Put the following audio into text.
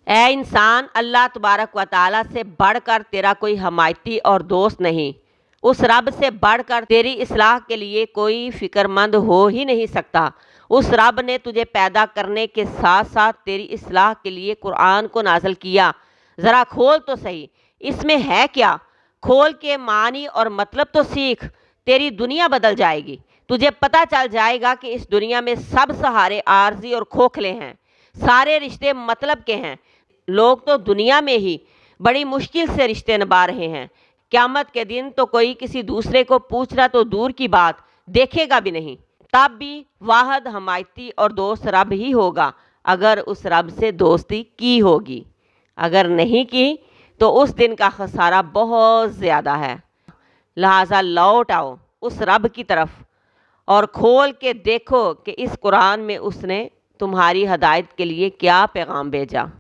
اے انسان، اللہ تبارک و تعالیٰ سے بڑھ کر تیرا کوئی حمایتی اور دوست نہیں۔ اس رب سے بڑھ کر تیری اصلاح کے لیے کوئی فکر مند ہو ہی نہیں سکتا۔ اس رب نے تجھے پیدا کرنے کے ساتھ ساتھ تیری اصلاح کے لیے قرآن کو نازل کیا۔ ذرا کھول تو صحیح، اس میں ہے کیا؟ کھول کے معنی اور مطلب تو سیکھ، تیری دنیا بدل جائے گی۔ تجھے پتہ چل جائے گا کہ اس دنیا میں سب سہارے عارضی اور کھوکھلے ہیں، سارے رشتے مطلب کے ہیں۔ لوگ تو دنیا میں ہی بڑی مشکل سے رشتے نبھا رہے ہیں، قیامت کے دن تو کوئی کسی دوسرے کو پوچھنا تو دور کی بات، دیکھے گا بھی نہیں۔ تب بھی واحد حمایتی اور دوست رب ہی ہوگا، اگر اس رب سے دوستی کی ہوگی۔ اگر نہیں کی تو اس دن کا خسارہ بہت زیادہ ہے۔ لہٰذا لوٹ آؤ اس رب کی طرف اور کھول کے دیکھو کہ اس قرآن میں اس نے تمہاری ہدایت کے لیے کیا پیغام بھیجا۔